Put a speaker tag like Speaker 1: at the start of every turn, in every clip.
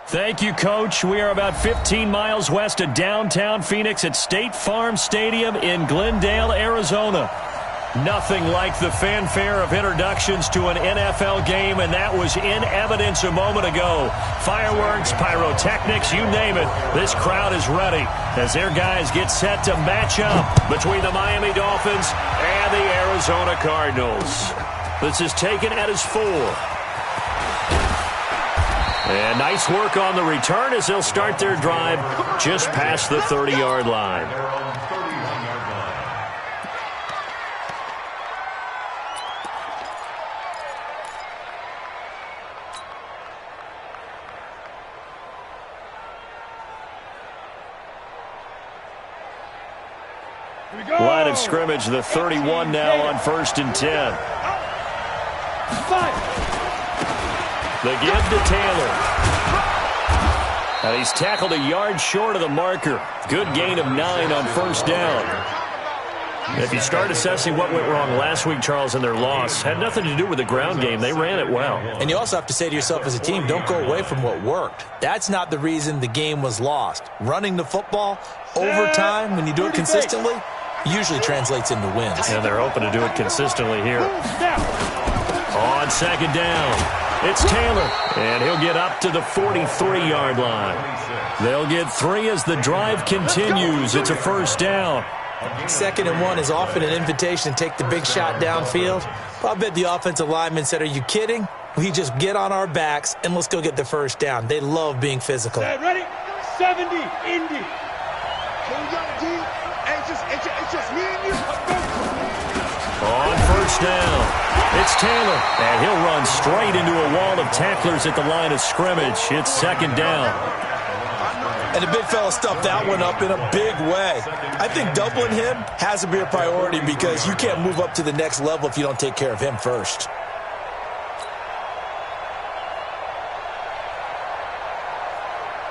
Speaker 1: Thank you, Coach. We are about 15 miles west of downtown Phoenix at State Farm Stadium in Glendale, Arizona. Nothing like the fanfare of introductions to an NFL game, and that was in evidence a moment ago. Fireworks, pyrotechnics, you name it. This crowd is ready as their guys get set to match up between the Miami Dolphins and the Arizona Cardinals. This is taken at his 4. And nice work on the return as they'll start their drive just past the 30-yard line. Line of scrimmage, the 31 now on 1st and 10. The give to Taylor. And he's tackled a yard short of the marker. Good gain of 9 on 1st down. If you start assessing what went wrong last week, Charles, in their loss, had nothing to do with the ground game. They ran it well.
Speaker 2: And you also have to say to yourself as a team, don't go away from what worked. That's not the reason the game was lost. Running the football over time, when you do it consistently, usually translates into wins.
Speaker 1: And they're hoping to do it consistently here. On 2nd down. It's Taylor, and he'll get up to the 43-yard line. They'll get 3 as the drive continues. It's a 1st down.
Speaker 2: 2nd and 1 is often an invitation to take the big shot downfield. But I bet the offensive lineman said, are you kidding? We just get on our backs, and let's go get the 1st down. They love being physical.
Speaker 3: Ready? 70, Indy. It's just me and you.
Speaker 1: On 1st down. It's Taylor, and he'll run straight into a wall of tacklers at the line of scrimmage. It's 2nd down.
Speaker 2: And the big fella stuffed that one up in a big way. I think doubling him has to be a priority because you can't move up to the next level if you don't take care of him first.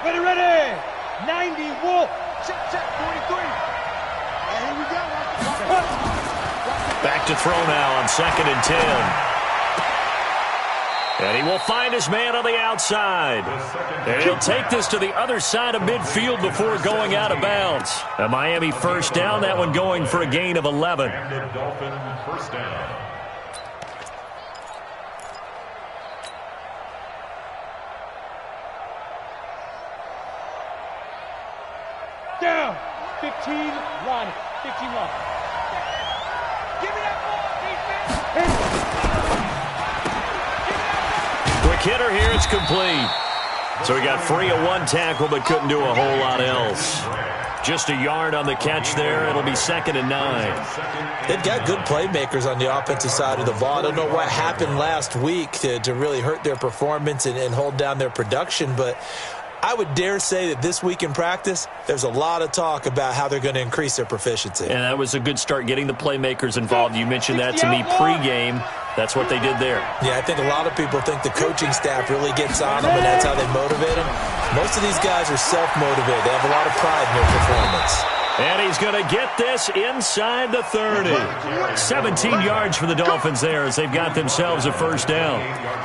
Speaker 3: Ready. 90, Wolf. Check, 43. And here we go.
Speaker 1: Back to throw now on 2nd and 10. And he will find his man on the outside. And he'll take this to the other side of midfield before going out of bounds. A Miami 1st down, that one going for a gain of 11.
Speaker 4: Dolphin 1st down.
Speaker 3: Down. 15, run. 15, run. Give me that ball, defense.
Speaker 1: Quick hitter here, it's complete. So he got free of 1 tackle, but couldn't do a whole lot else. Just a yard on the catch there. It'll be 2nd and 9.
Speaker 2: They've got good playmakers on the offensive side of the ball. I don't know what happened last week to really hurt their performance and hold down their production, but I would dare say that this week in practice, there's a lot of talk about how they're going to increase their proficiency.
Speaker 1: And that was a good start getting the playmakers involved. You mentioned that to me pregame. That's what they did there.
Speaker 2: Yeah, I think a lot of people think the coaching staff really gets on them, and that's how they motivate them. Most of these guys are self-motivated. They have a lot of pride in their performance.
Speaker 1: And he's going to get this inside the 30. 17 yards for the Dolphins there as they've got themselves a 1st down.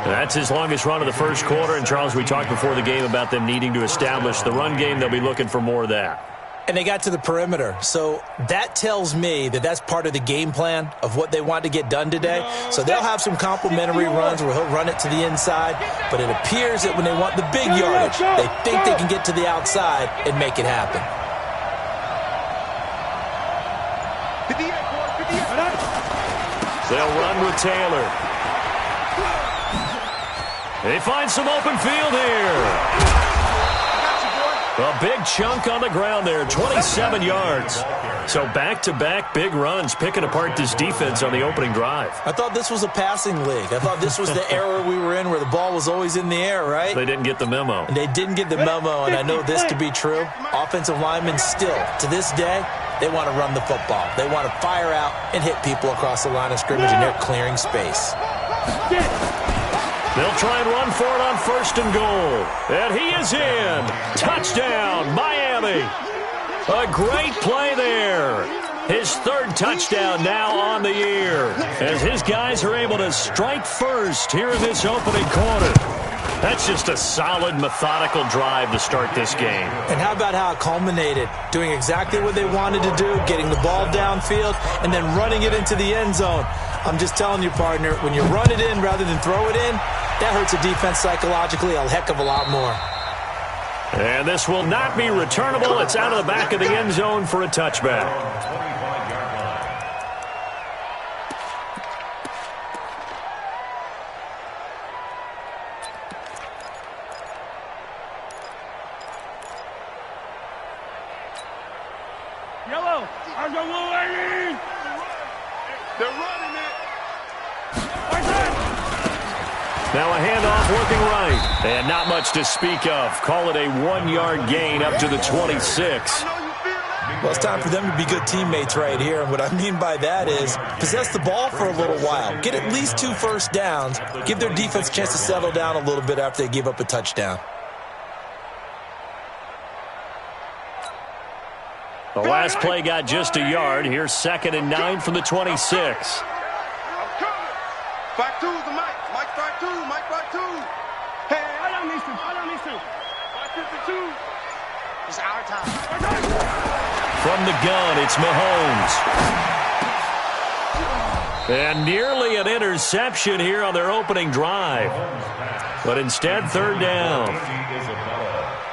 Speaker 1: That's his longest run of the 1st quarter. And, Charles, we talked before the game about them needing to establish the run game. They'll be looking for more of that.
Speaker 2: And they got to the perimeter. So that tells me that that's part of the game plan of what they want to get done today. So they'll have some complimentary runs where he'll run it to the inside. But it appears that when they want the big yardage, they think they can get to the outside and make it happen.
Speaker 1: They'll run with Taylor. They find some open field here. A big chunk on the ground there, 27 yards. So back-to-back big runs, picking apart this defense on the opening drive.
Speaker 2: I thought this was a passing league. I thought this was the era we were in where the ball was always in the air, right?
Speaker 1: They didn't get the memo.
Speaker 2: And they didn't get the memo, and I know this to be true. Offensive linemen still, to this day, they want to run the football. They want to fire out and hit people across the line of scrimmage, and they're clearing space.
Speaker 1: They'll try and run for it on 1st and goal. And he is in. Touchdown, Miami. A great play there. His 3rd touchdown now on the year as his guys are able to strike first here in this opening quarter. That's just a solid, methodical drive to start this game.
Speaker 2: And how about how it culminated? Doing exactly what they wanted to do, getting the ball downfield, and then running it into the end zone. I'm just telling you, partner, when you run it in rather than throw it in, that hurts a defense psychologically a heck of a lot more.
Speaker 1: And this will not be returnable. It's out of the back of the end zone for a touchback.
Speaker 3: Yellow, are you moving? They're running it.
Speaker 1: Now a handoff working right. And not much to speak of. Call it a 1-yard gain up to the 26.
Speaker 2: Well, it's time for them to be good teammates right here. And what I mean by that is possess the ball for a little while. Get at least 2 first downs. Give their defense a chance to settle down a little bit after they give up a touchdown.
Speaker 1: The last play got just a yard. Here's 2nd and 9 from the 26.
Speaker 3: Back two, the Mike. Mike back two. Mike back two. Hey, I don't need to. I don't need to. 552. It's our time.
Speaker 1: From the gun, it's Mahomes. And nearly an interception here on their opening drive. But instead, 3rd down.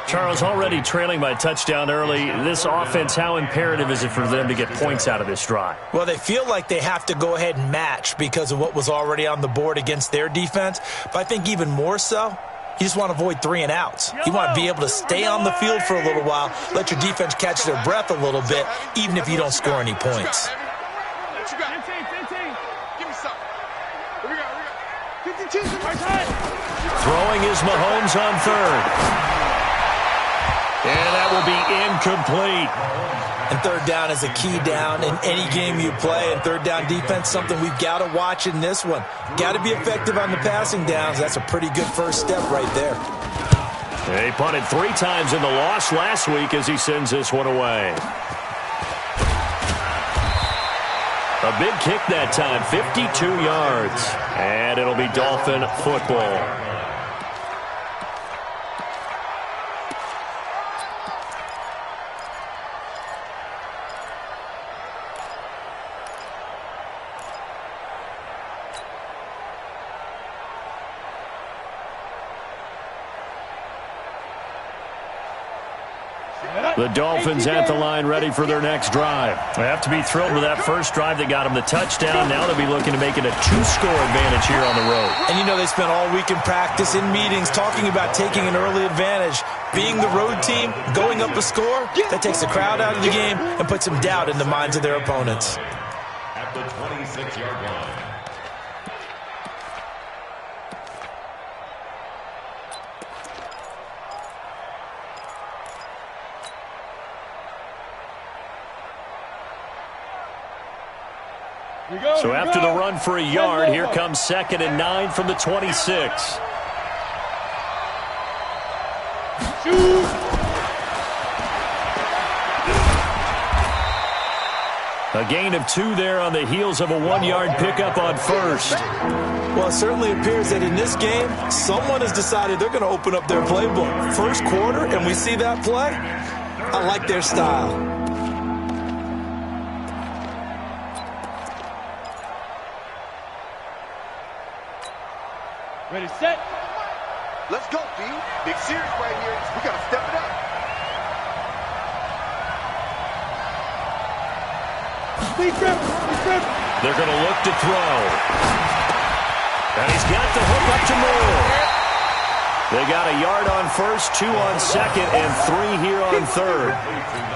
Speaker 1: Charles, already trailing by a touchdown early. This offense, how imperative is it for them to get points out of this drive?
Speaker 2: Well, they feel like they have to go ahead and match because of what was already on the board against their defense. But I think even more so, you just want to avoid 3 and outs. You want to be able to stay on the field for a little while, let your defense catch their breath a little bit, even if you don't score any points.
Speaker 3: What you got? 15. Give me something. Here we go. 52.
Speaker 1: Throwing is Mahomes on 3rd. And that will be incomplete.
Speaker 2: And 3rd down is a key down in any game you play. And 3rd down defense, something we've got to watch in this one. Got to be effective on the passing downs. That's a pretty good first step right there.
Speaker 1: He punted 3 times in the loss last week as he sends this one away. A big kick that time, 52 yards. And it'll be Dolphin football. The Dolphins at the line ready for their next drive. They have to be thrilled with that first drive that got them the touchdown. Now they'll be looking to make it a 2-score advantage here on the road.
Speaker 2: And you know they spent all week in practice, in meetings, talking about taking an early advantage. Being the road team, going up a score, that takes the crowd out of the game and puts some doubt in the minds of their opponents.
Speaker 4: At the 26-yard line.
Speaker 1: So after the run for a yard, here comes 2nd and 9 from the 26. A gain of 2 there on the heels of a 1-yard pickup on 1st.
Speaker 2: Well, it certainly appears that in this game, someone has decided they're going to open up their playbook. First quarter, and we see that play. I like their style.
Speaker 3: Ready, set. Let's go, D. Big series right here. We got to step it up.
Speaker 1: They're going to look to throw. And he's got the hook up to Moore. They got a yard on 1st, 2 on 2nd, and 3 here on 3rd.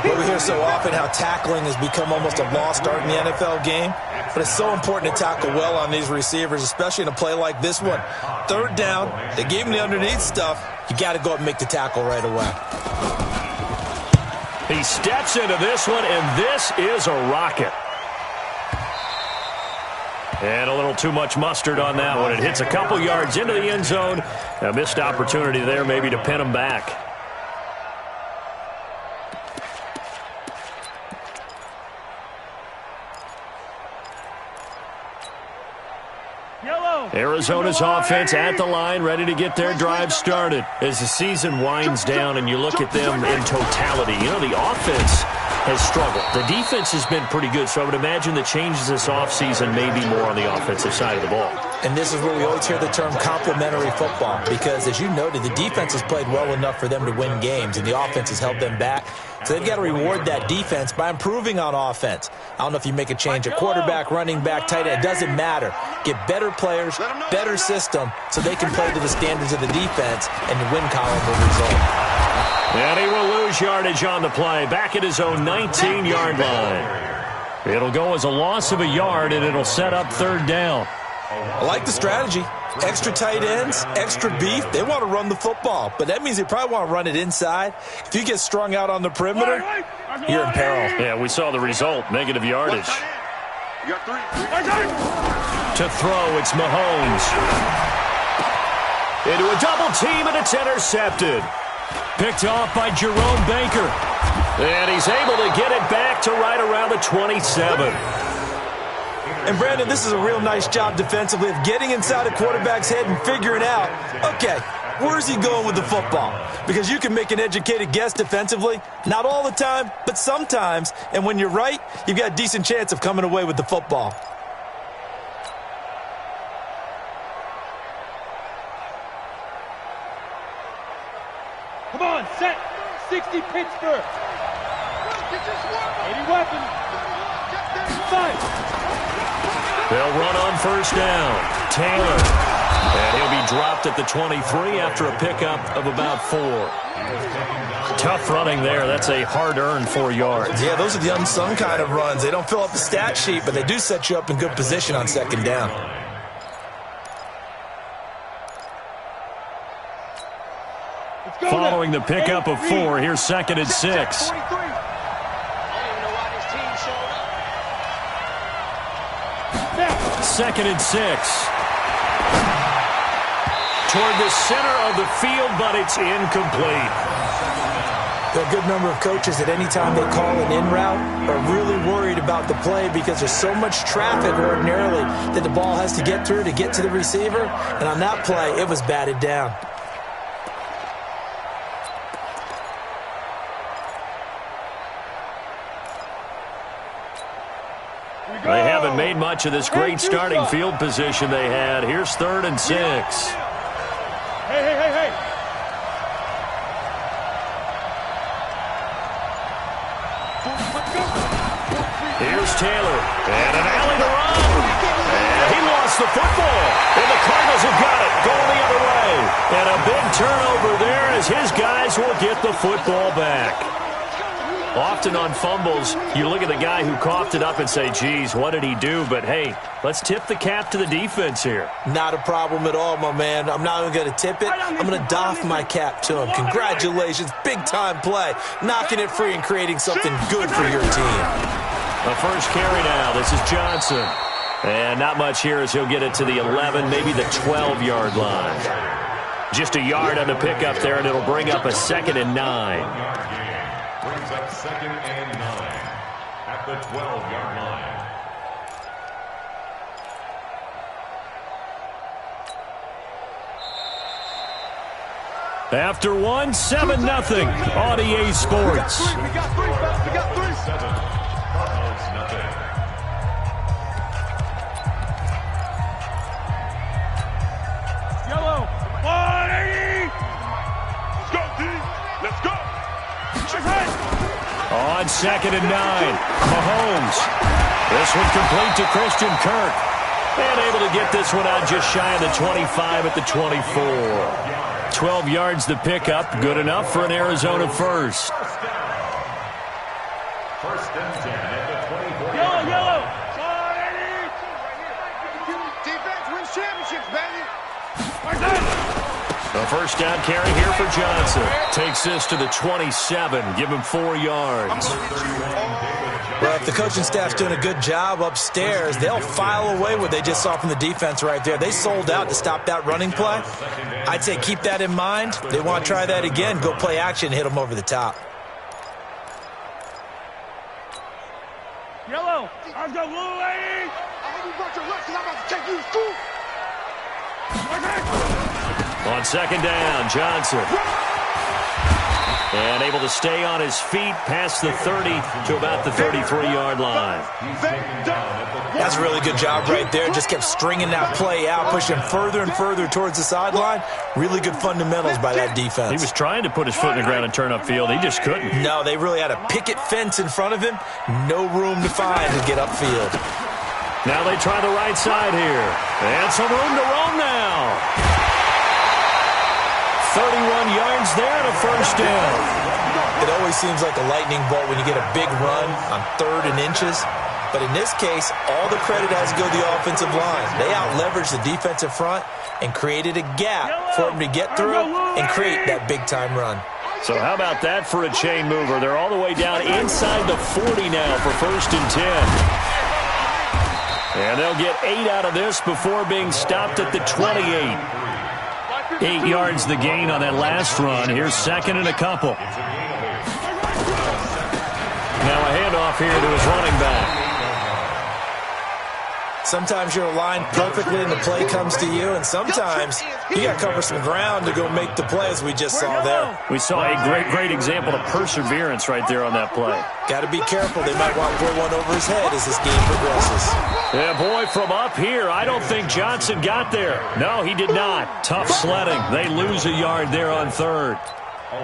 Speaker 2: Well, we hear so often how tackling has become almost a lost art in the NFL game. But it's so important to tackle well on these receivers, especially in a play like this one. 3rd down, they gave him the underneath stuff. You got to go up and make the tackle right away.
Speaker 1: He steps into this one, and this is a rocket. And a little too much mustard on that one. It hits a couple yards into the end zone. A missed opportunity there maybe to pin him back. Arizona's offense at the line, ready to get their drive started. As the season winds down and you look at them in totality, you know, the offense has struggled. The defense has been pretty good, so I would imagine the changes this offseason may be more on the offensive side of the ball.
Speaker 2: And this is where we always hear the term complementary football, because, as you noted, the defense has played well enough for them to win games, and the offense has held them back. So they've got to reward that defense by improving on offense. I don't know if you make a change at quarterback, running back, tight end. It doesn't matter. Get better players, better system, so they can play to the standards of the defense, and the win column will result.
Speaker 1: And he will lose yardage on the play, back at his own 19-yard line. It'll go as a loss of a yard, and it'll set up third down.
Speaker 2: I like the strategy. Extra tight ends, extra beef. They want to run the football, but that means they probably want to run it inside. If you get strung out on the perimeter, you're in peril.
Speaker 1: Yeah, we saw the result, negative yardage. To throw, it's Mahomes. Into a double team, and it's intercepted. Picked off by Jerome Baker. And he's able to get it back to right around the 27.
Speaker 2: And, Brandon, this is a real nice job defensively of getting inside a quarterback's head and figuring out, okay, where's he going with the football? Because you can make an educated guess defensively. Not all the time, but sometimes. And when you're right, you've got a decent chance of coming away with the football.
Speaker 5: Come on, set. 60 Pittsburgh. 80 weapons. 5.
Speaker 1: They'll run on first down. Taylor. And he'll be dropped at the 23 after a pickup of about 4. Tough running there. That's a hard-earned 4 yards.
Speaker 2: Yeah, those are the unsung kind of runs. They don't fill up the stat sheet, but they do set you up in good position on second down.
Speaker 1: Following the pickup of 4, here's second and 6. Second and 6. Toward the center of the field, but it's incomplete.
Speaker 2: There are a good number of coaches at any time they call an in route are really worried about the play because there's so much traffic ordinarily that the ball has to get through to get to the receiver. And on that play, it was batted down.
Speaker 1: They haven't made much of this great starting field position they had. Here's third and 6.
Speaker 5: Hey.
Speaker 1: Here's Taylor. And an alley to run. And he lost the football. And the Cardinals have got it. Going the other way. And a big turnover there as his guys will get the football back. Often on fumbles, you look at the guy who coughed it up and say, geez, what did he do? But, hey, let's tip the cap to the defense here.
Speaker 2: Not a problem at all, my man. I'm not even going to tip it. I'm going to doff my cap to him. Congratulations. Big-time play. Knocking it free and creating something good for your team.
Speaker 1: The first carry now. This is Johnson. And not much here as he'll get it to the 11, maybe the 12-yard line. Just a yard on the pickup there, and it'll bring up a 2nd and 9.
Speaker 4: Brings up 2nd and 9 at the 12-yard line.
Speaker 1: After 1, 7-0 on EA Sports.
Speaker 3: We got three.
Speaker 4: 7, Cardinals nothing.
Speaker 5: Yellow. 180.
Speaker 3: Let's go, D. Let's go.
Speaker 1: On 2nd and 9, Mahomes. This one complete to Christian Kirk. And able to get this one out just shy of the 25 at the 24. 12 yards to pick up. Good enough for an Arizona first.
Speaker 4: First and 10 at the 24.
Speaker 5: Yellow.
Speaker 3: Defense wins championships, baby.
Speaker 1: A first down carry here for Johnson. Takes this to the 27. Give him 4 yards.
Speaker 2: Well, if the coaching staff's doing a good job upstairs, they'll file away what they just saw from the defense right there. They sold out to stop that running play. I'd say keep that in mind. They want to try that again. Go play action and hit them over the top.
Speaker 5: Yellow. I've got little lady.
Speaker 3: I hope you brought your lunch because I'm about to take you to school.
Speaker 1: On second down, Johnson. And able to stay on his feet past the 30 to about the 33-yard line.
Speaker 2: That's a really good job right there. Just kept stringing that play out, pushing further and further towards the sideline. Really good fundamentals by that defense.
Speaker 1: He was trying to put his foot in the ground and turn upfield. He just couldn't.
Speaker 2: No, they really had a picket fence in front of him. No room to find to get upfield.
Speaker 1: Now they try the right side here. And some room to roam now. 31 yards there and a first down.
Speaker 2: It always seems like a lightning bolt when you get a big run on 3rd and inches. But in this case, all the credit has to go to the offensive line. They out-leveraged the defensive front and created a gap for them to get through and create that big-time run.
Speaker 1: So how about that for a chain mover? They're all the way down inside the 40 now for 1st and 10. And they'll get 8 out of this before being stopped at the 28. 8 yards the gain on that last run. Here's 2nd and a couple. Now a handoff here to his running back.
Speaker 2: Sometimes you're aligned perfectly and the play comes to you, and sometimes you got to cover some ground to go make the play, as we just saw there.
Speaker 1: We saw a great example of perseverance right there on that play.
Speaker 2: Got to be careful. They might want to throw one over his head as this game progresses.
Speaker 1: Yeah, boy, from up here, I don't think Johnson got there. No, he did not. Tough sledding. They lose a yard there on 3rd.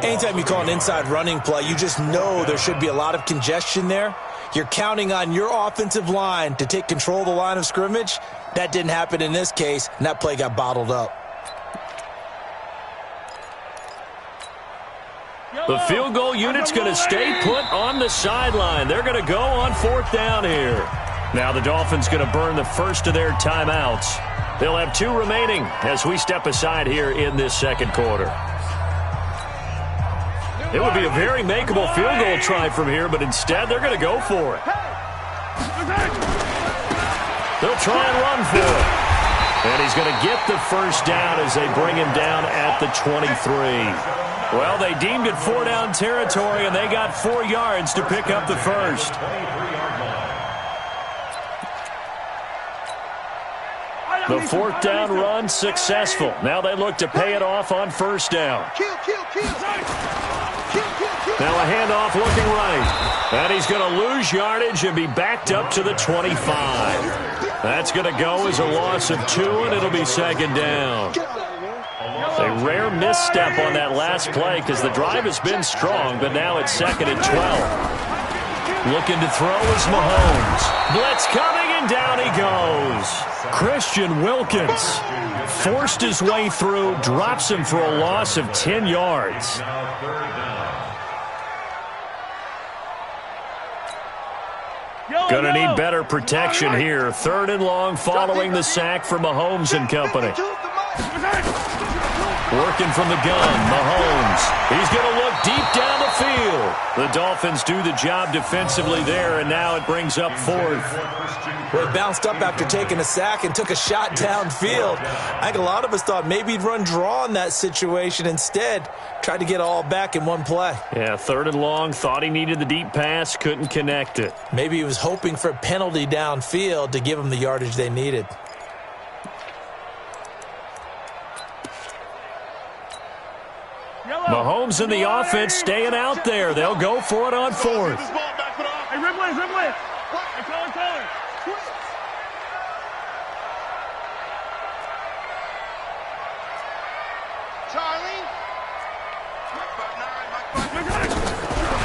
Speaker 2: Anytime you call an inside running play, you just know there should be a lot of congestion there. You're counting on your offensive line to take control of the line of scrimmage. That didn't happen in this case, and that play got bottled up.
Speaker 1: The field goal unit's going to stay put on the sideline. They're going to go on 4th down here. Now the Dolphins going to burn the first of their timeouts. They'll have 2 remaining as we step aside here in this 2nd quarter. It would be a very makeable field goal try from here, but instead they're going to go for it. They'll try and run for it. And he's going to get the first down as they bring him down at the 23. Well, they deemed it 4-down territory, and they got 4 yards to pick up the first. The 4th down run successful. Now they look to pay it off on 1st down. Now a handoff looking right. And he's going to lose yardage and be backed up to the 25. That's going to go as a loss of 2, and it'll be 2nd down. A rare misstep on that last play because the drive has been strong, but now it's 2nd and 12. Looking to throw is Mahomes. Blitz coming, and down he goes. Christian Wilkins forced his way through, drops him for a loss of 10 yards. Gonna need better protection here. 3rd and long following the sack for Mahomes and company. Working from the gun, Mahomes. He's going to look deep down the field. The Dolphins do the job defensively there, and now it brings up 4th.
Speaker 2: Well, he bounced up after taking a sack and took a shot downfield. I think a lot of us thought maybe he'd run draw in that situation. Instead, tried to get all back in one play.
Speaker 1: Yeah, 3rd and long, thought he needed the deep pass, couldn't connect it.
Speaker 2: Maybe he was hoping for a penalty downfield to give him the yardage they needed.
Speaker 1: Mahomes and the offense staying out there. They'll go for it on 4th.
Speaker 5: Hey, red way. Hey, color.
Speaker 3: Charlie.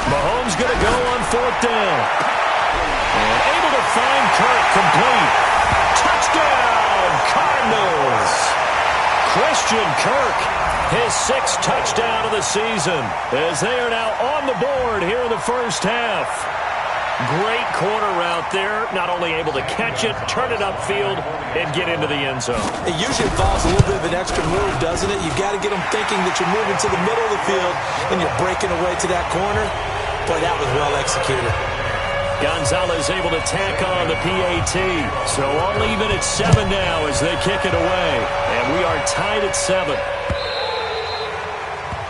Speaker 1: Mahomes going to go on 4th down. And able to find Kirk complete. Touchdown, Cardinals. Christian Kirk, his 6th touchdown of the season, as they are now on the board here in the first half. Great corner route there, not only able to catch it, turn it upfield, and get into the end zone.
Speaker 2: It usually involves a little bit of an extra move, doesn't it? You've got to get them thinking that you're moving to the middle of the field and you're breaking away to that corner. Boy, that was well executed.
Speaker 1: Gonzalez able to tack on the PAT. So all even at 7 now as they kick it away. And we are tied at 7.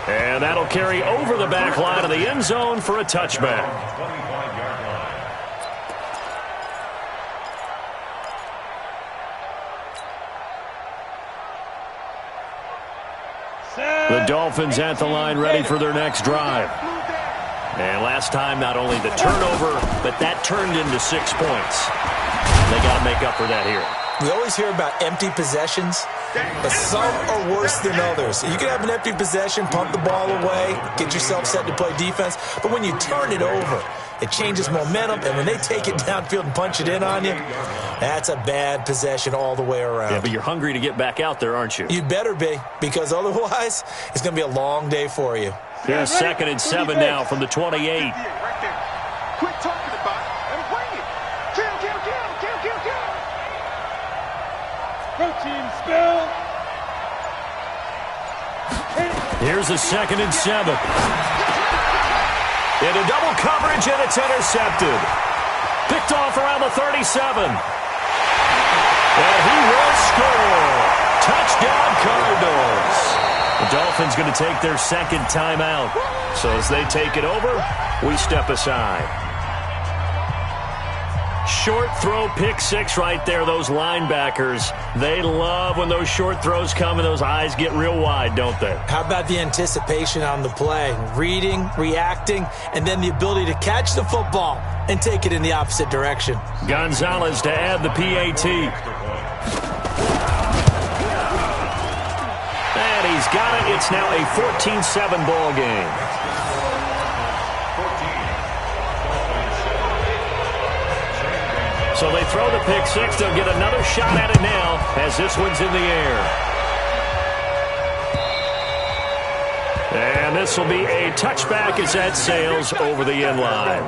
Speaker 1: And that'll carry over the back line of the end zone for a touchback. Dolphins at the line ready for their next drive. And last time, not only the turnover, but that turned into 6 points. They got to make up for that here.
Speaker 2: We always hear about empty possessions, but some are worse than others. You can have an empty possession, pump the ball away, get yourself set to play defense, but when you turn it over, it changes momentum, and when they take it downfield and punch it in on you, that's a bad possession all the way around.
Speaker 1: Yeah, but you're hungry to get back out there, aren't you?
Speaker 2: You better be, because otherwise, it's going to be a long day for you.
Speaker 1: Here's 2nd and 7 now from the 28.
Speaker 3: Right there. Quit talking about it and bring it. Kill. Protein spill.
Speaker 1: Here's a 2nd and 7. Into double coverage, and it's intercepted. Picked off around the 37. And he will score. Touchdown, Cardinals. The Dolphins going to take their 2nd timeout. So as they take it over, we step aside. Short throw, pick 6 right there. Those linebackers, they love when those short throws come and those eyes get real wide, don't they?
Speaker 2: How about the anticipation on the play? Reading, reacting, and then the ability to catch the football and take it in the opposite direction.
Speaker 1: Gonzalez to add the PAT. And he's got it. It's now a 14-7 ball game. So they throw the pick 6. They'll get another shot at it now as this one's in the air. And this will be a touchback as that sails over the end line.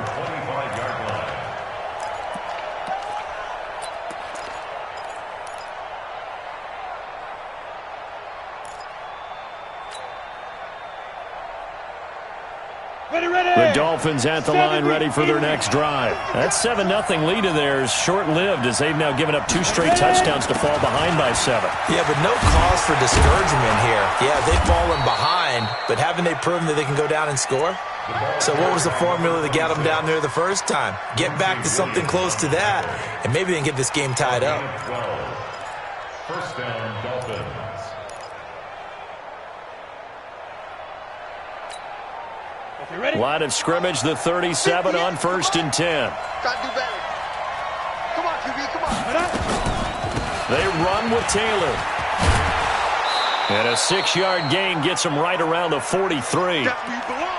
Speaker 1: The Dolphins at the line ready for their next drive. That 7-0 lead of theirs short-lived as they've now given up 2 straight touchdowns to fall behind by 7.
Speaker 2: Yeah, but no cause for discouragement here. Yeah, they've fallen behind, but haven't they proven that they can go down and score? So what was the formula that got them down there the first time? Get back to something close to that, and maybe they can get this game tied up.
Speaker 4: 1st down, Dolphins.
Speaker 1: Line of scrimmage, the 37 on 1st and 10.
Speaker 3: Gotta do better. Come on, QB, come on.
Speaker 1: They run with Taylor. And a 6-yard gain gets them right around the 43.
Speaker 3: That's where you belong.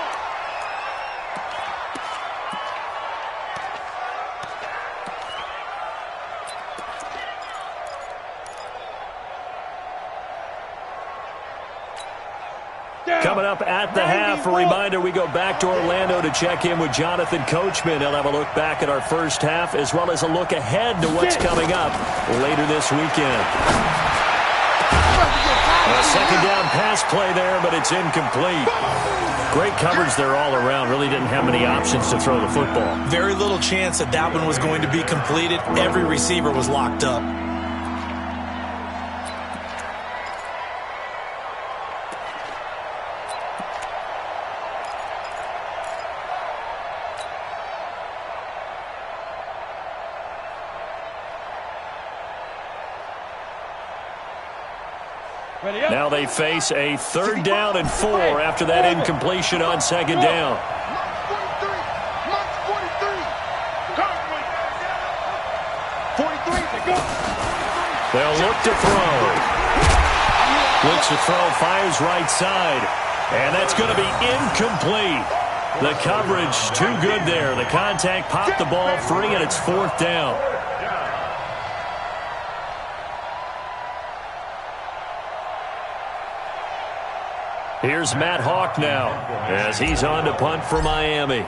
Speaker 1: Coming up at the half, a reminder, we go back to Orlando to check in with Jonathan Coachman. He'll have a look back at our first half as well as a look ahead to what's coming up later this weekend. A 2nd down pass play there, but it's incomplete. Great coverage there all around. Really didn't have many options to throw the football.
Speaker 2: Very little chance that that one was going to be completed. Every receiver was locked up.
Speaker 1: Now they face a 3rd down and 4 after that incompletion on 2nd down. They'll look to throw. Looks to throw, fires right side. And that's going to be incomplete. The coverage too good there. The contact popped the ball free, and it's 4th down. Here's Matt Hawk now as he's on to punt for Miami.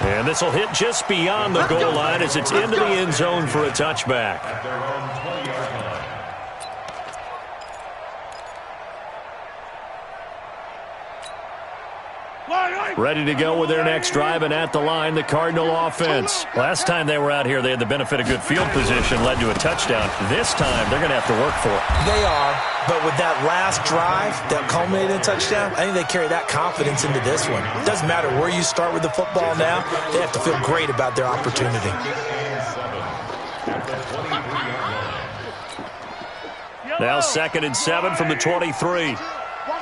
Speaker 1: And this will hit just beyond the goal line as it's into the end zone for a touchback.
Speaker 4: At their own 20-yard line.
Speaker 1: Ready to go with their next drive, and at the line, the Cardinal offense. Last time they were out here, they had the benefit of good field position, led to a touchdown. This time, they're going to have to work for it.
Speaker 2: They are, but with that last drive that culminated in a touchdown, I think they carry that confidence into this one. It doesn't matter where you start with the football now. They have to feel great about their opportunity.
Speaker 4: at the 23-yard line.
Speaker 1: Now 2nd and 7 from the 23.
Speaker 3: Watch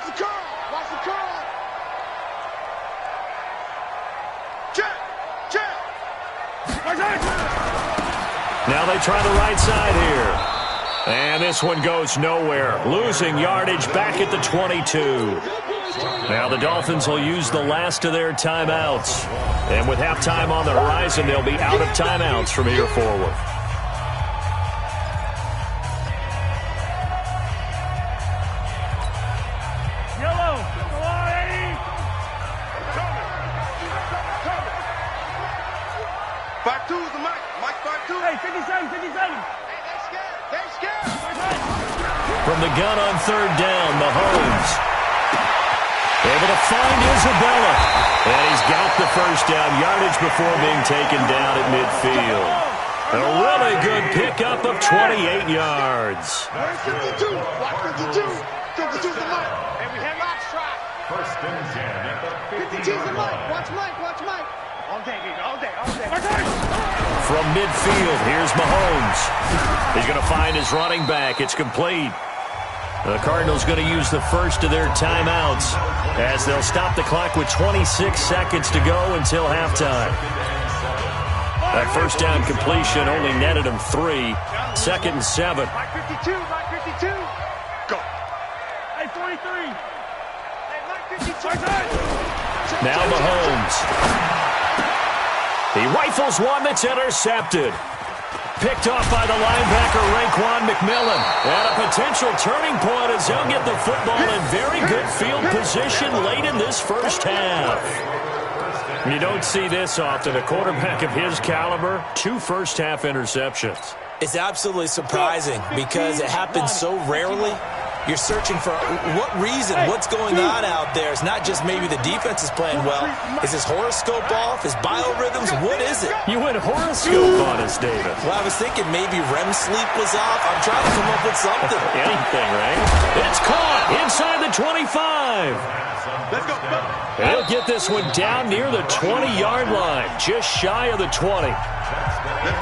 Speaker 3: the curl. Watch the curl. Check. Check.
Speaker 1: Now they try the right side here. And this one goes nowhere. Losing yardage back at the 22. Now the Dolphins will use the last of their timeouts. And with halftime on the horizon, they'll be out of timeouts from here forward. From the gun on 3rd down, Mahomes. Able to find Isabella. And he's got the first down yardage before being taken down at midfield. A really good pickup of 28 yards.
Speaker 3: 52. Watch 52. 52's the mic. And we have not shot.
Speaker 4: First and 10 at the
Speaker 3: 52's the mic. Watch Mike. Watch Mike. All day, all day, all day.
Speaker 1: From midfield, here's Mahomes. He's going to find his running back. It's complete. The Cardinals going to use the first of their timeouts as they'll stop the clock with 26 seconds to go until halftime. That first down completion only netted him 3. 2nd and 7.
Speaker 3: Mike 52, Mike 52. Go.
Speaker 5: Hey, 43.
Speaker 3: Hey, Mike 52.
Speaker 1: Now Mahomes. He rifles one that's intercepted. Picked off by the linebacker, Raekwon McMillan. And a potential turning point as he'll get the football in very good field position late in this first half. You don't see this often. A quarterback of his caliber, 2 first-half interceptions.
Speaker 2: It's absolutely surprising because it happens so rarely. You're searching for what reason, what's going on out there. It's not just maybe the defense is playing well. Is his horoscope off? His biorhythms? What is it?
Speaker 1: You went horoscope on us, David.
Speaker 2: Well, I was thinking maybe REM sleep was off. I'm trying to come up with something.
Speaker 1: Anything, right? It's caught inside the 25.
Speaker 3: Let's go.
Speaker 1: He'll get this one down near the 20-yard line, just shy of the 20.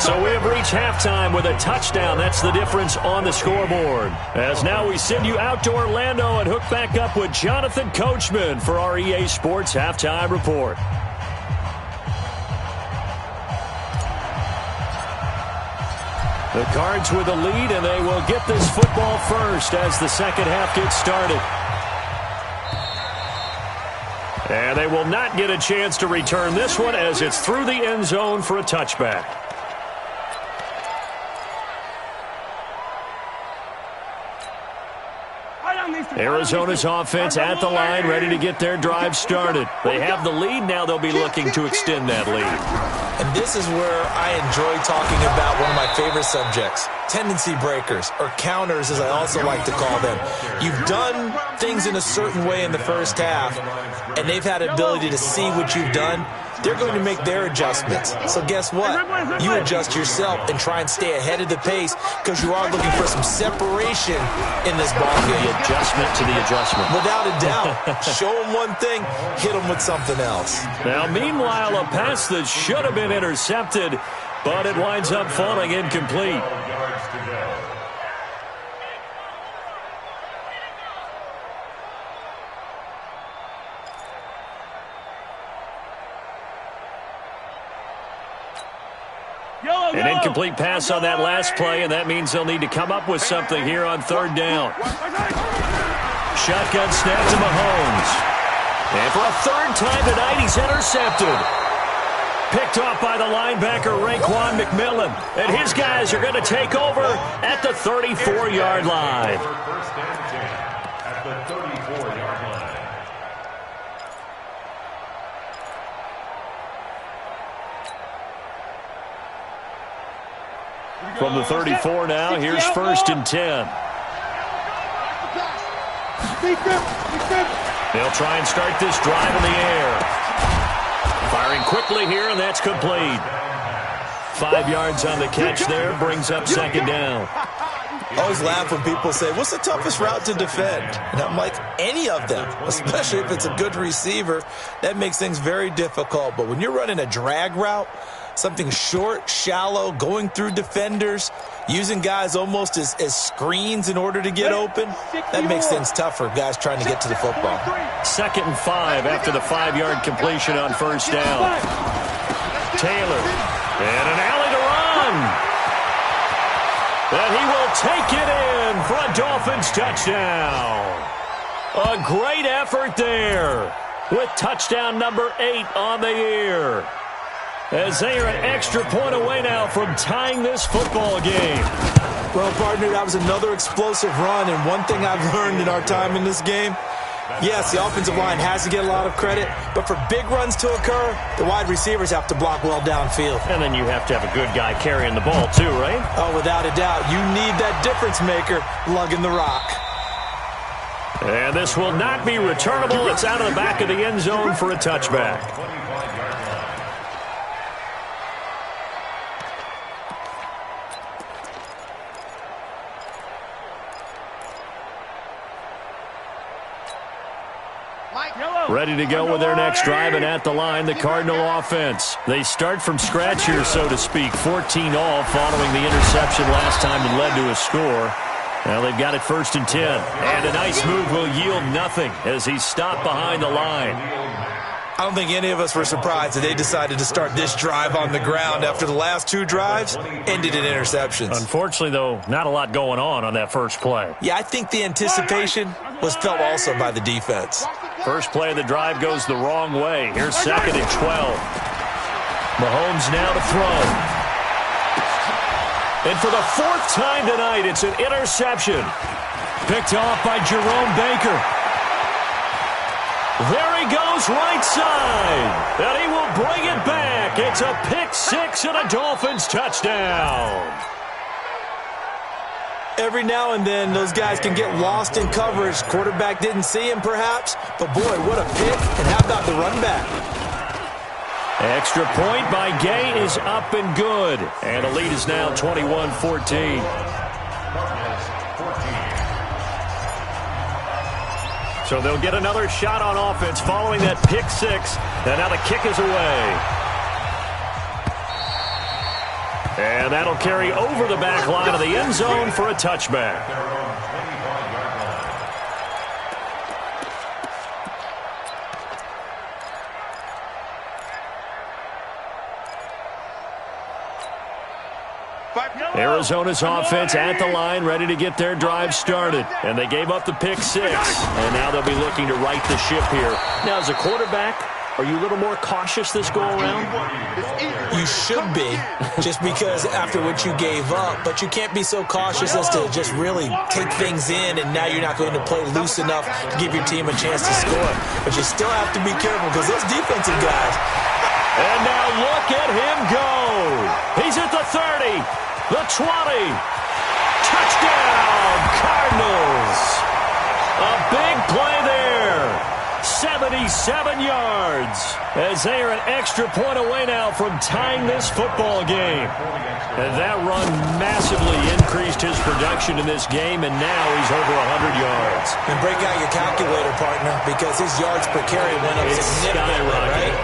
Speaker 1: So we have reached halftime with a touchdown. That's the difference on the scoreboard. As now we send you out to Orlando and hook back up with Jonathan Coachman for our EA Sports Halftime Report. The Cards with the lead, and they will get this football first as the second half gets started. And they will not get a chance to return this one as it's through the end zone for a touchback. Arizona's offense at the line, ready to get their drive started. They have the lead. Now they'll be looking to extend that lead.
Speaker 2: And this is where I enjoy talking about one of my favorite subjects, tendency breakers, or counters as I also like to call them. You've done things in a certain way in the first half, and they've had an ability to see what you've done. They're going to make their adjustments. So guess what? You adjust yourself and try and stay ahead of the pace because you are looking for some separation in this ball game.
Speaker 1: The adjustment to the adjustment.
Speaker 2: Without a doubt. Show them one thing, hit them with something else.
Speaker 1: Now, meanwhile, a pass that should have been intercepted, but it winds up falling incomplete. An incomplete pass on that last play, and that means they'll need to come up with something here on 3rd down. Shotgun snap to Mahomes. And for a 3rd time tonight, he's intercepted. Picked off by the linebacker, Raekwon McMillan. And his guys are going to take over at the 34-yard line.
Speaker 4: First and 10 at the 34-yard line.
Speaker 1: From the 34 now, here's 1st and 10. They'll try and start this drive in the air. Firing quickly here, and that's complete. 5 yards on the catch there, brings up 2nd down.
Speaker 2: I always laugh when people say, what's the toughest route to defend? And I'm like, any of them, especially if it's a good receiver. That makes things very difficult. But when you're running a drag route, Something short, shallow, going through defenders, using guys almost as screens in order to get open. That makes things tough for guys trying to get to the football.
Speaker 1: 2nd and 5 after the 5-yard completion on first down. Taylor, and an alley to run. And he will take it in for a Dolphins touchdown. A great effort there with touchdown number 8 on the year. As they are an extra point away now from tying this football game.
Speaker 2: Well, partner, that was another explosive run, and one thing I've learned in our time in this game, yes, the offensive line has to get a lot of credit, but for big runs to occur, the wide receivers have to block well downfield.
Speaker 1: And then you have to have a good guy carrying the ball too, right?
Speaker 2: Oh, without a doubt. You need that difference maker lugging the rock.
Speaker 1: And this will not be returnable. It's out of the back of the end zone for a touchback. Ready to go with their next drive, and at the line, the Cardinal offense. They start from scratch here, so to speak. 14-all following the interception last time that led to a score. Now they've got it 1st and 10. And a nice move will yield nothing as he's stopped behind the line.
Speaker 2: I don't think any of us were surprised that they decided to start this drive on the ground after the last 2 drives ended in interceptions.
Speaker 1: Unfortunately, though, not a lot going on that first play.
Speaker 2: Yeah, I think the anticipation was felt also by the defense.
Speaker 1: First play of the drive goes the wrong way. Here's 2nd and 12. Mahomes now to throw. And for the 4th time tonight, it's an interception. Picked off by Jerome Baker. There he goes, right side. And he will bring it back. It's a pick 6 and a Dolphins touchdown.
Speaker 2: Every now and then, those guys can get lost in coverage. Quarterback didn't see him, perhaps. But, boy, what a pick. And how about the run back?
Speaker 1: Extra point by Gay is up and good. And the lead is now 21-14. So they'll get another shot on offense following that pick 6. And now the kick is away. And that'll carry over the back line of the end zone for a touchback. Arizona's offense at the line, ready to get their drive started. And they gave up the pick 6. And now they'll be looking to right the ship here. Now, as a quarterback, are you a little more cautious this go-around?
Speaker 2: You should be, just because after what you gave up. But you can't be so cautious as to just really take things in, and now you're not going to play loose enough to give your team a chance to score. But you still have to be careful because those defensive guys.
Speaker 1: And now look at him go. He's at the 30, the 20. Touchdown, Cardinals. A big play there. 77 yards as they are an extra point away now from tying this football game. And that run massively increased his production in this game, and now he's over 100 yards.
Speaker 2: And break out your calculator, partner, because his yards per carry went up significantly, right?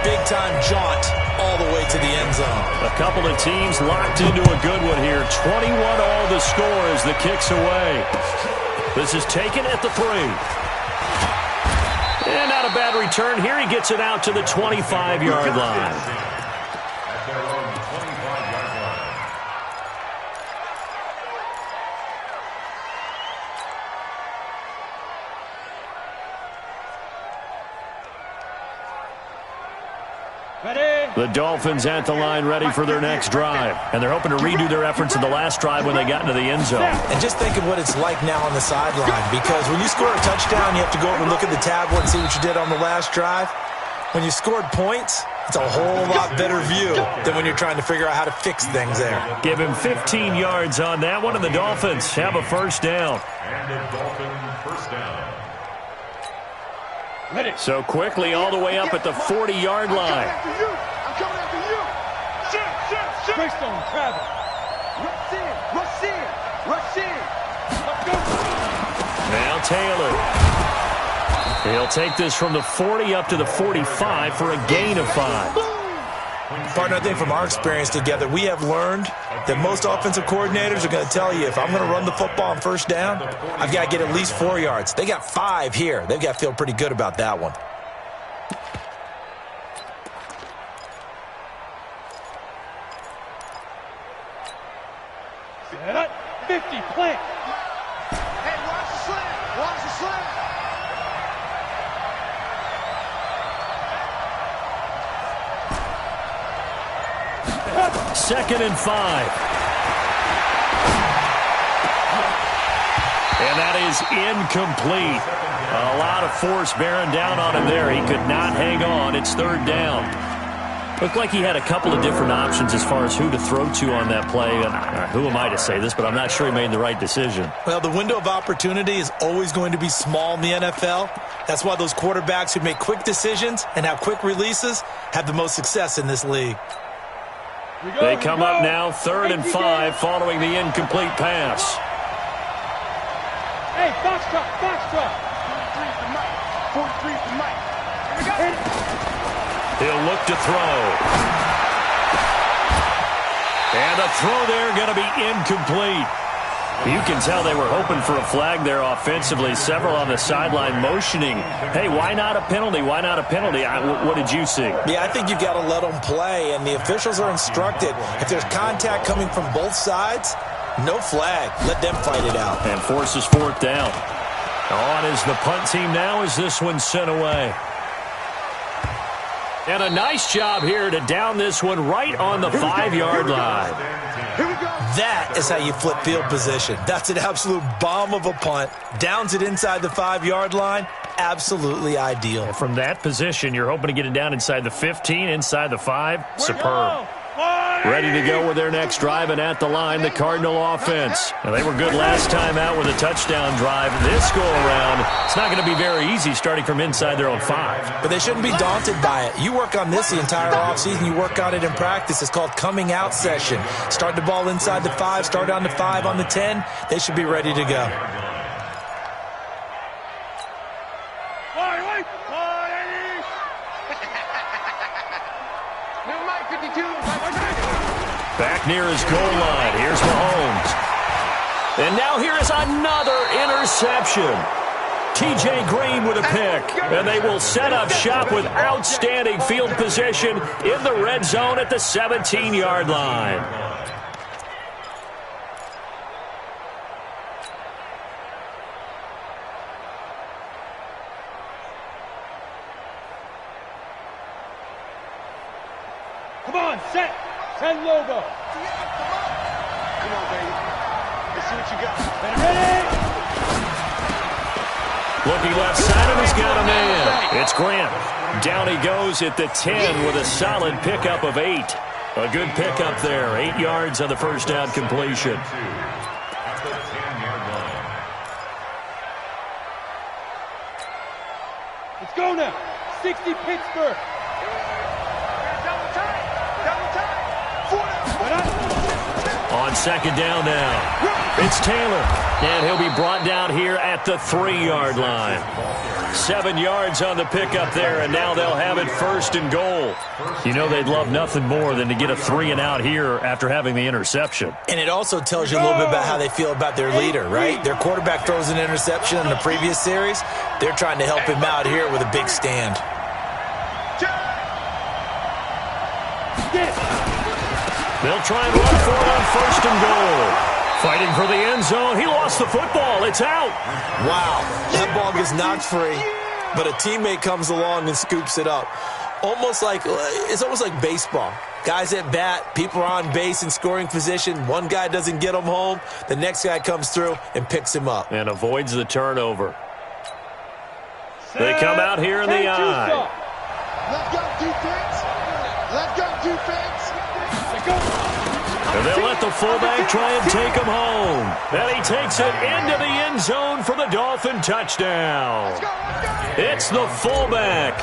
Speaker 2: Big-time jaunt all the way to the end zone.
Speaker 1: A couple of teams locked into a good one here. 21-all the score as the kick's away. This is taken at the 3. And not a bad return here. He gets it out to the 25-yard line.
Speaker 4: At their own 25-yard line.
Speaker 1: The Dolphins at the line ready for their next drive. And they're hoping to redo their efforts in the last drive when they got into the end zone.
Speaker 2: And just think of what it's like now on the sideline, because when you score a touchdown, you have to go over and look at the tablet and see what you did on the last drive. When you scored points, it's a whole lot better view than when you're trying to figure out how to fix things there.
Speaker 1: Give him 15 yards on that one, and the Dolphins have a first down.
Speaker 4: And a Dolphin first down.
Speaker 1: So quickly all the way up at the 40-yard line.
Speaker 3: I'm coming after you. Shit. Greystone, travel. Rush in. Let's go.
Speaker 1: Now Taylor. He'll take this from the 40 up to the 45 for a gain of 5.
Speaker 2: Partner, I think from our experience together, we have learned that most offensive coordinators are going to tell you, if I'm going to run the football on first down, I've got to get at least 4 yards. They got 5 here. They've got to feel pretty good about that one.
Speaker 5: Set 50, plant.
Speaker 3: Hey, watch the slant. Watch the slant.
Speaker 1: Second and 5. And that is incomplete. A lot of force bearing down on him there. He could not hang on. It's third down. Looked like he had a couple of different options as far as who to throw to on that play. And who am I to say this, but I'm not sure he made the right decision.
Speaker 2: Well, the window of opportunity is always going to be small in the NFL. That's why those quarterbacks who make quick decisions and have quick releases have the most success in this league.
Speaker 1: They come up now, 3rd and 5, following the incomplete pass.
Speaker 5: Hey, foxtrot, foxtrot.
Speaker 3: 43 for Mike. 43 for Mike. Here we go.
Speaker 1: He'll look to throw. And a throw there going to be incomplete. You can tell they were hoping for a flag there offensively. Several on the sideline motioning, hey, why not a penalty? Why not a penalty? What did you see?
Speaker 2: Yeah, I think you've got to let them play, and the officials are instructed. If there's contact coming from both sides, no flag. Let them fight it out.
Speaker 1: And forces 4th down. On is the punt team now as this one's sent away. And a nice job here to down this one right on the 5-yard line.
Speaker 3: Here we go.
Speaker 2: That is how you flip field position. That's an absolute bomb of a punt. Downs it inside the 5-yard line. Absolutely ideal.
Speaker 1: And from that position, you're hoping to get it down inside the 15, inside the 5. Superb. Ready to go with their next drive, and at the line, the Cardinal offense. Now, they were good last time out with a touchdown drive. This go-around, it's not going to be very easy starting from inside their own 5.
Speaker 2: But they shouldn't be daunted by it. You work on this the entire offseason. You work on it in practice. It's called coming out session. Start the ball inside the 5, start on the 5, on the 10. They should be ready to go.
Speaker 1: Back near his goal line. Here's Mahomes. And now here is another interception. T.J. Green with a pick. And they will set up shop with outstanding field position in the red zone at the 17-yard line.
Speaker 5: Come on, set. 10 logo.
Speaker 3: Come on, baby. Let's see what you got.
Speaker 5: Ready?
Speaker 1: Looking left side, and he's got a man. It's Grant. Down he goes at the 10 with a solid pickup of 8. A good pickup there. 8 yards on the first down completion.
Speaker 4: At the 10-yard line.
Speaker 5: Let's go now. 60 Pittsburgh.
Speaker 3: Double tight. Double tight.
Speaker 1: On second down now, it's Taylor, and he'll be brought down here at the 3-yard line. 7 yards on the pickup there, and now they'll have it 1st and goal. You know they'd love nothing more than to get a 3-and-out here after having the interception.
Speaker 2: And it also tells you a little bit about how they feel about their leader, right? Their quarterback throws an interception in the previous series. They're trying to help him out here with a big stand.
Speaker 1: They'll try and run for it on 1st and goal. Fighting for the end zone. He lost the football. It's out.
Speaker 2: Wow, that ball gets knocked free, but a teammate comes along and scoops it up. It's almost like baseball. Guys at bat, people are on base in scoring position. One guy doesn't get him home. The next guy comes through and picks him up.
Speaker 1: And avoids the turnover. They come out here in the eye.
Speaker 3: Let's go, defense. Let's go, defense.
Speaker 1: And they'll let the fullback try and take him home. And he takes it into the end zone for the Dolphin touchdown. It's the fullback.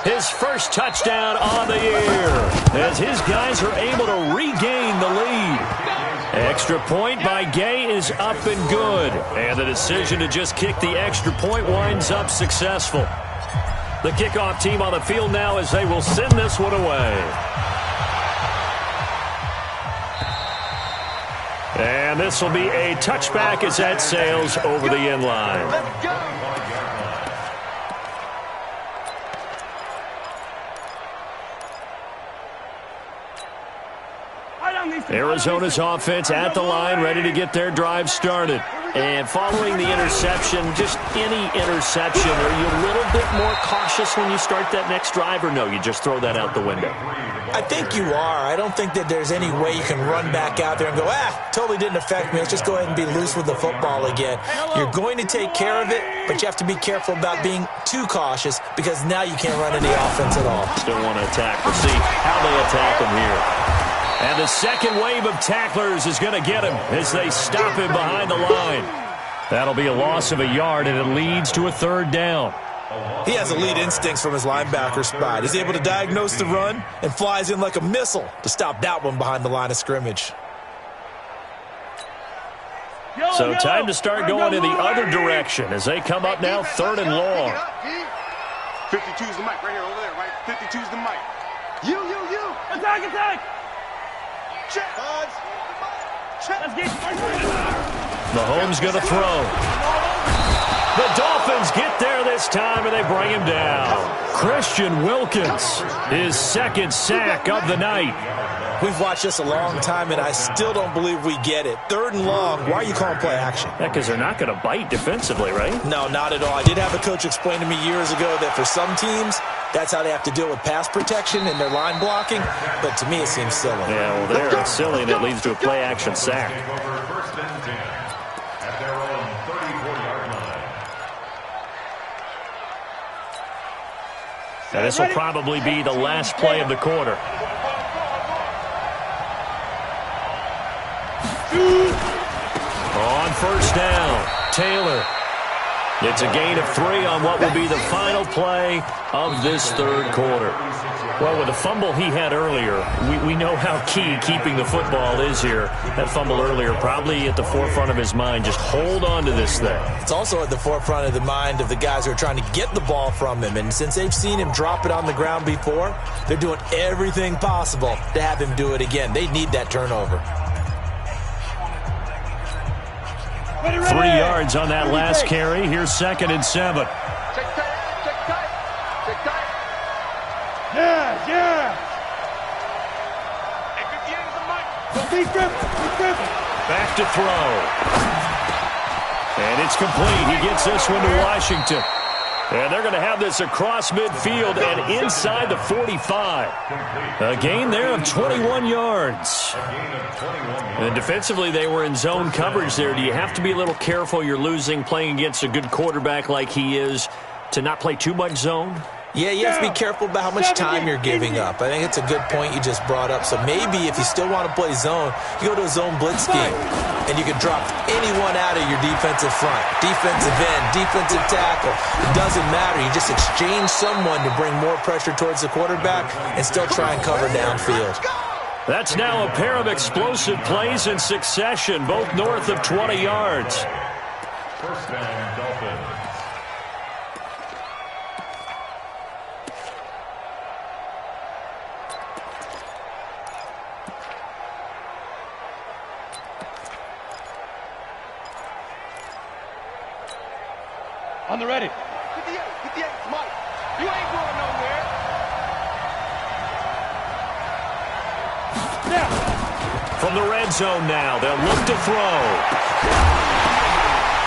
Speaker 1: His first touchdown on the year as his guys are able to regain the lead. Extra point by Gay is up and good. And the decision to just kick the extra point winds up successful. The kickoff team on the field now as they will send this one away. And this will be a touchback as that sails over the end line.
Speaker 3: Let's go.
Speaker 1: Arizona's offense at the line, ready to get their drive started. And following the interception, just any interception, are you a little bit more cautious when you start that next drive, or no, you just throw that out the window?
Speaker 2: I think you are. I don't think that there's any way you can run back out there and go, totally didn't affect me. Let's just go ahead and be loose with the football again. You're going to take care of it, but you have to be careful about being too cautious because now you can't run any offense at all.
Speaker 1: Still want to attack. We'll see how they attack him here. And the second wave of tacklers is going to get him as they stop him behind the line. That'll be a loss of a yard, and it leads to a third down.
Speaker 2: He has elite instincts from his linebacker spot. He's able to diagnose the run and flies in like a missile to stop that one behind the line of scrimmage.
Speaker 1: So time to start going in the other direction as they come up now, third and long.
Speaker 3: 52's the mic right here over there, right? 52's the mic. You.
Speaker 5: Attack.
Speaker 3: Check.
Speaker 5: Let's get
Speaker 1: Mahomes going to throw. The Dolphins get there this time, and they bring him down. Christian Wilkins, his second sack of the night.
Speaker 2: We've watched this a long time, and I still don't believe we get it. Third and long, why are you calling play action?
Speaker 1: Yeah, because they're not going to bite defensively, right?
Speaker 2: No, not at all. I did have a coach explain to me years ago that for some teams, that's how they have to deal with pass protection and their line blocking, but to me it seems silly.
Speaker 1: Yeah, well, there it's silly, and it leads to a play action sack.
Speaker 4: First and 10 at their own 34-yard line.
Speaker 1: Now, this will probably be the last play of the quarter. On first down, Taylor. It's a gain of 3 on what will be the final play of this third quarter. Well, with the fumble he had earlier, we know how key keeping the football is here. That fumble earlier probably at the forefront of his mind. Just hold on to this thing.
Speaker 2: It's also at the forefront of the mind of the guys who are trying to get the ball from him. And since they've seen him drop it on the ground before, they're doing everything possible to have him do it again. They need that turnover.
Speaker 1: 3 yards on that last carry. Here's 2nd and 7.
Speaker 3: Check tight.
Speaker 5: Yeah.
Speaker 3: Hey, 58 is the mic.
Speaker 5: Keep gripping.
Speaker 1: Back to throw. And it's complete. He gets this one to Washington. And they're going to have this across midfield and inside the 45. A gain there of 21 yards. And defensively, they were in zone coverage there. Do you have to be a little careful? You're losing, playing against a good quarterback like he is, to not play too much zone?
Speaker 2: Yeah, you have to be careful about how much time you're giving up. I think it's a good point you just brought up. So maybe if you still want to play zone, you go to a zone blitz scheme, and you can drop anyone out of your defensive front. Defensive end, defensive tackle. It doesn't matter. You just exchange someone to bring more pressure towards the quarterback and still try and cover downfield.
Speaker 1: That's now a pair of explosive plays in succession, both north of 20 yards.
Speaker 4: First down, Dolphins.
Speaker 5: On the ready.
Speaker 3: 58, Mike. You ain't going nowhere.
Speaker 5: Yeah.
Speaker 1: From the red zone now, they'll look to throw.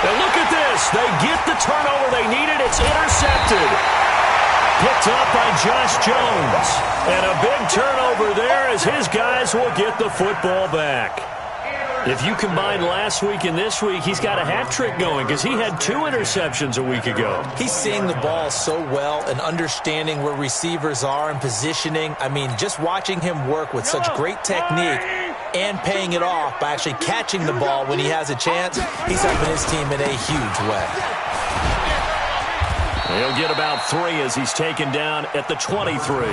Speaker 1: And look at this. They get the turnover they needed. It's intercepted. Picked up by Josh Jones. And a big turnover there as his guys will get the football back. If you combine last week and this week, he's got a hat trick going because he had 2 interceptions a week ago.
Speaker 2: He's seeing the ball so well and understanding where receivers are and positioning. I mean, just watching him work with such great technique and paying it off by actually catching the ball when he has a chance, he's helping his team in a huge way.
Speaker 1: He'll get about 3 as he's taken down at the 23.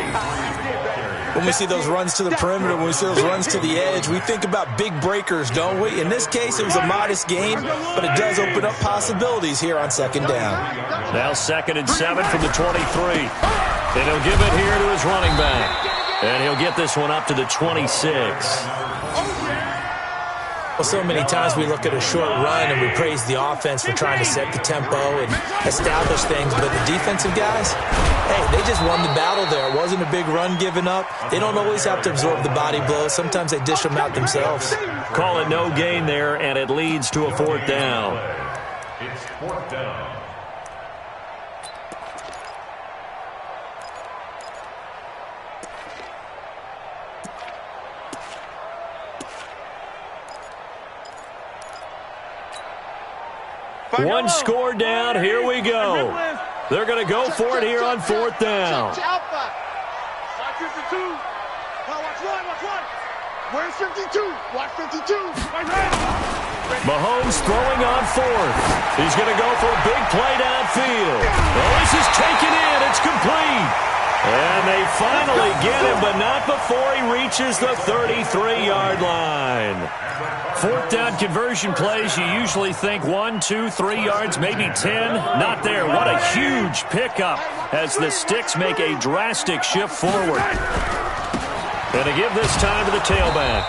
Speaker 2: When we see those runs to the perimeter, when we see those runs to the edge, we think about big breakers, don't we? In this case, it was a modest gain, but it does open up possibilities here on 2nd down.
Speaker 1: Now 2nd and 7 from the 23. And he'll give it here to his running back. And he'll get this one up to the 26.
Speaker 2: Well, so many times we look at a short run and we praise the offense for trying to set the tempo and establish things, but the defensive guys, hey, they just won the battle there. It wasn't a big run given up. They don't always have to absorb the body blows. Sometimes they dish them out themselves.
Speaker 1: Call it no gain there, and it leads to a 4th down.
Speaker 4: It's 4th down.
Speaker 1: One score down. Here we go. They're going to go for it here on 4th down.
Speaker 3: Watch 52. Watch one. Where's 52? Watch 52.
Speaker 1: Mahomes throwing on 4th. He's going to go for a big play downfield. Oh, this is taken in. It's complete. And they finally get him, but not before he reaches the 33-yard line. 4th down conversion plays, you usually think 1, 2, 3 yards, maybe 10. Not there. What a huge pickup as the Sticks make a drastic shift forward. And to give this time to the tailback.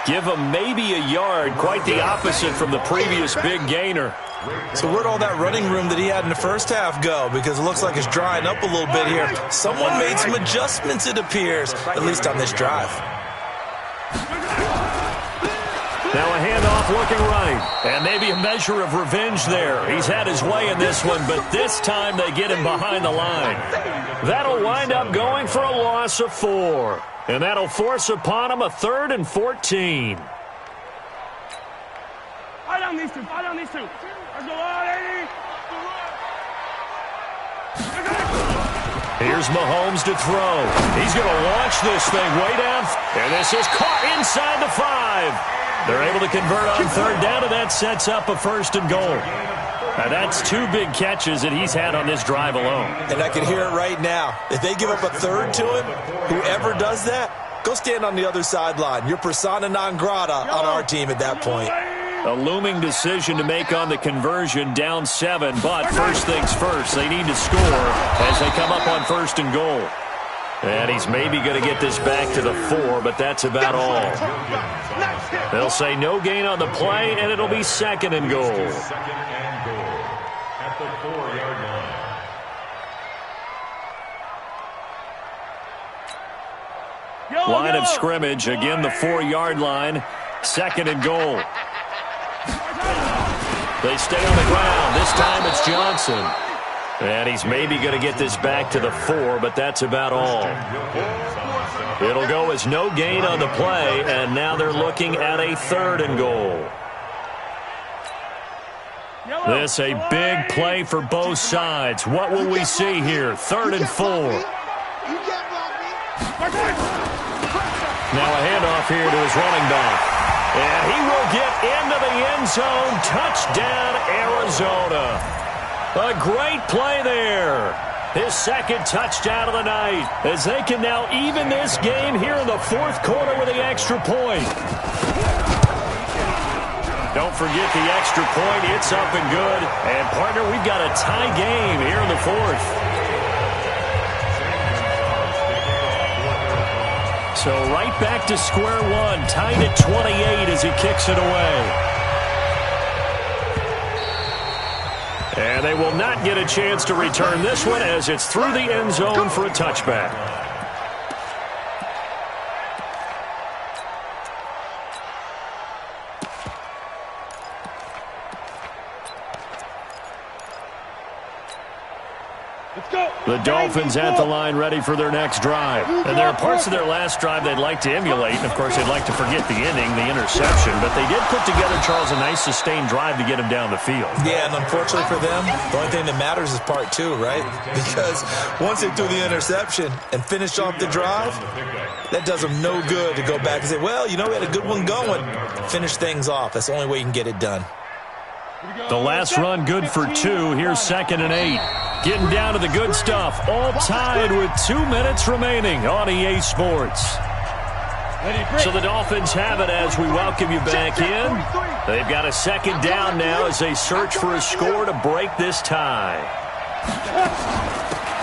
Speaker 1: Give him maybe a yard, quite the opposite from the previous big gainer.
Speaker 2: So where'd all that running room that he had in the first half go? Because it looks like it's drying up a little bit here. Someone made some adjustments, it appears, at least on this drive.
Speaker 1: Now a handoff looking right, and maybe a measure of revenge there. He's had his way in this one, but this time they get him behind the line. That'll wind up going for a loss of 4, and that'll force upon him a 3rd and 14.
Speaker 5: Fire down these two. Let's go on, 80.
Speaker 1: Here's Mahomes to throw. He's going to launch this thing way down, and this is caught inside the 5. They're able to convert on 3rd down, and that sets up a 1st and goal. Now that's 2 big catches that he's had on this drive alone.
Speaker 2: And I can hear it right now. If they give up a 3rd to him, whoever does that, go stand on the other sideline. You're persona non grata on our team at that point.
Speaker 1: A looming decision to make on the conversion, down 7, but first things first, they need to score as they come up on 1st and goal. And he's maybe going to get this back to the 4, but that's about all. They'll say no gain on the play, and it'll be 2nd and goal.
Speaker 4: 2nd and goal at the 4-yard line.
Speaker 1: Line of scrimmage, again the 4-yard line, 2nd and goal. They stay on the ground. This time it's Johnson. And he's maybe going to get this back to the 4, but that's about all. It'll go as no gain on the play, and now they're looking at a 3rd and goal. This a big play for both sides. What will we see here? 3rd and 4. Now a handoff here to his running back. And he will get into the end zone. Touchdown, Arizona. A great play there. His 2nd touchdown of the night as they can now even this game here in the 4th quarter with the extra point. Don't forget the extra point. It's up and good. And, partner, we've got a tie game here in the 4th. So right back to square one, tied at 28 as he kicks it away. And they will not get a chance to return this one as it's through the end zone for a touchback. The Dolphins at the line ready for their next drive. And there are parts of their last drive they'd like to emulate. And, of course, they'd like to forget the inning, the interception. But they did put together, Charles, a nice sustained drive to get him down the field.
Speaker 2: Yeah, and unfortunately for them, the only thing that matters is part 2, right? Because once they threw the interception and finished off the drive, that does them no good to go back and say, well, you know, we had a good one going. Finish things off. That's the only way you can get it done.
Speaker 1: The last run good for 2. Here's 2nd and 8. Getting down to the good stuff. All tied with 2 minutes remaining on EA Sports. So the Dolphins have it as we welcome you back in. They've got a 2nd down now as they search for a score to break this tie.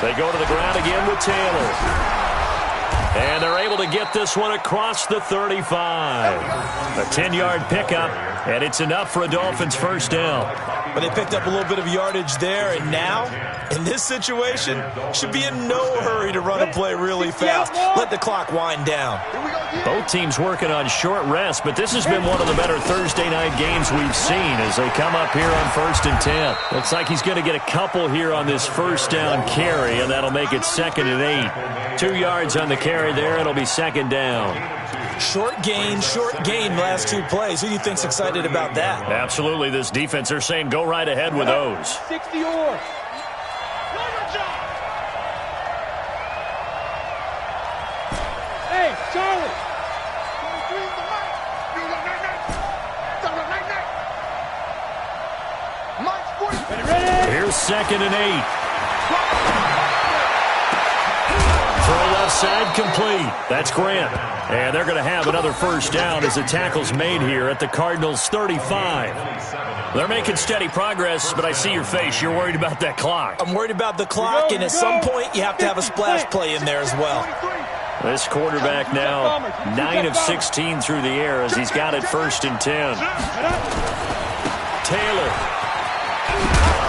Speaker 1: They go to the ground again with Taylor. And they're able to get this one across the 35. A 10-yard pickup, and it's enough for a Dolphins first down.
Speaker 2: But they picked up a little bit of yardage there, and now, in this situation, should be in no hurry to run a play really fast. Let the clock wind down.
Speaker 1: Both teams working on short rest, but this has been one of the better Thursday night games we've seen as they come up here on 1st and 10. Looks like he's going to get a couple here on this first down carry, and that'll make it 2nd and 8. 2 yards on the carry there. It'll be 2nd down.
Speaker 2: Short gain, last 2 plays. Who do you think's excited about that?
Speaker 1: Absolutely. This defense, they're saying go right ahead with those.
Speaker 3: 60 or. Hey, Charlie.
Speaker 1: Here's 2nd and 8. Throw left side complete. That's Grant. And they're going to have another first down as the tackle's made here at the Cardinals' 35. They're making steady progress, but I see your face. You're worried about that clock.
Speaker 2: I'm worried about the clock, and at some point you have to have a splash play in there as well.
Speaker 1: This quarterback now 9 of 16 through the air as he's got it 1st and 10. Taylor.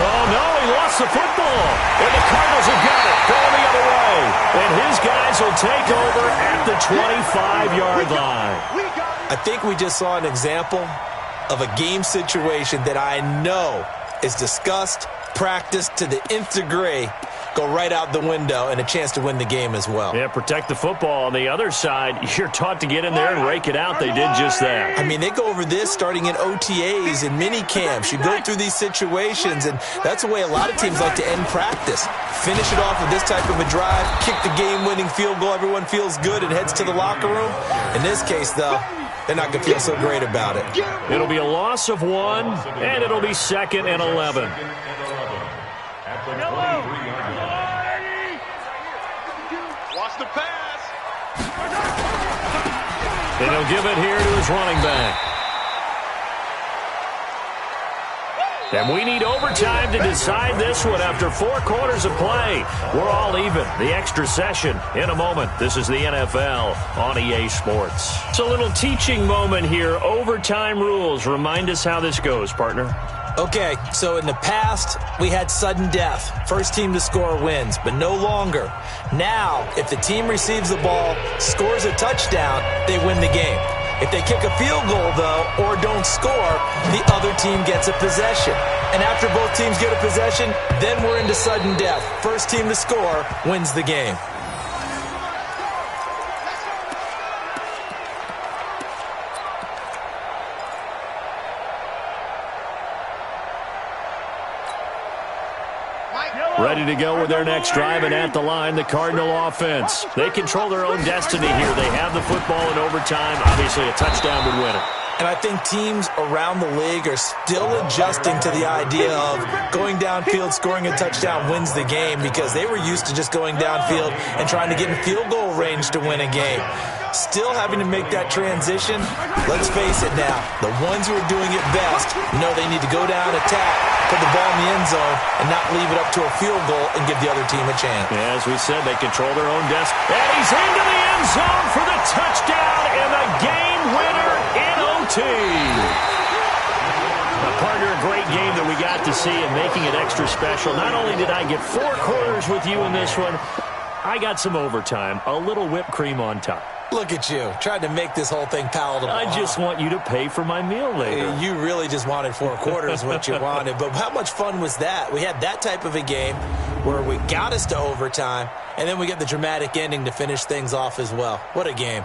Speaker 1: Oh, no, he lost the football. And the Cardinals have got it going the other way. And his guys will take over at the 25-yard line.
Speaker 2: I think we just saw an example of a game situation that I know is discussed, practiced to the nth degree, go right out the window, and a chance to win the game as well.
Speaker 1: Yeah, protect the football. On the other side, you're taught to get in there and rake it out. They did just that.
Speaker 2: I mean, they go over this starting in OTAs and mini camps. You go through these situations, and that's the way a lot of teams like to end practice. Finish it off with this type of a drive, kick the game-winning field goal. Everyone feels good and heads to the locker room. In this case, though, they're not going to feel so great about it.
Speaker 1: It'll be a loss of 1, and it'll be 2nd and 11.
Speaker 3: Watch the pass.
Speaker 1: And he'll give it here to his running back. And we need overtime to decide this one after 4 quarters of play. We're all even. The extra session in a moment. This is the NFL on EA Sports. It's a little teaching moment here. Overtime rules. Remind us how this goes, partner.
Speaker 2: Okay, so in the past, we had sudden death. First team to score wins, but no longer. Now, if the team receives the ball, scores a touchdown, they win the game. If they kick a field goal, though, or don't score, the other team gets a possession. And after both teams get a possession, then we're into sudden death. First team to score wins the game.
Speaker 1: Ready to go with their next drive, and at the line, the Cardinal offense. They control their own destiny here. They have the football in overtime. Obviously, a touchdown would win it.
Speaker 2: And I think teams around the league are still adjusting to the idea of going downfield, scoring a touchdown wins the game, because they were used to just going downfield and trying to get in field goal range to win a game. Still having to make that transition. Let's face it now, the ones who are doing it best know they need to go down, attack, put the ball in the end zone, and not leave it up to a field goal and give the other team a chance.
Speaker 1: Yeah, as we said, they control their own destiny. And he's into the end zone for the touchdown and the game winner in OT. A partner, a great game that we got to see and making it extra special. Not only did I get 4 quarters with you in this one, I got some overtime, a little whipped cream on top.
Speaker 2: Look at you, trying to make this whole thing palatable.
Speaker 1: I just want you to pay for my meal later.
Speaker 2: You really just wanted 4 quarters, what you wanted. But how much fun was that? We had that type of a game where we got us to overtime, and then we get the dramatic ending to finish things off as well. What a game.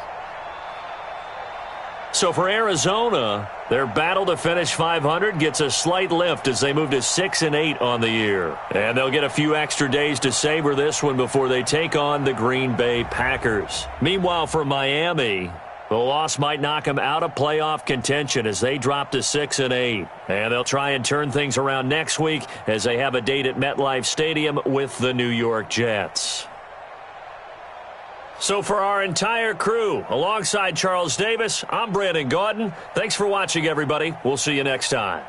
Speaker 1: So for Arizona, their battle to finish 500 gets a slight lift as they move to 6 and 8 on the year. And they'll get a few extra days to savor this one before they take on the Green Bay Packers. Meanwhile, for Miami, the loss might knock them out of playoff contention as they drop to 6 and 8. And they'll try and turn things around next week as they have a date at MetLife Stadium with the New York Jets. So for our entire crew, alongside Charles Davis, I'm Brandon Gaudin. Thanks for watching, everybody. We'll see you next time.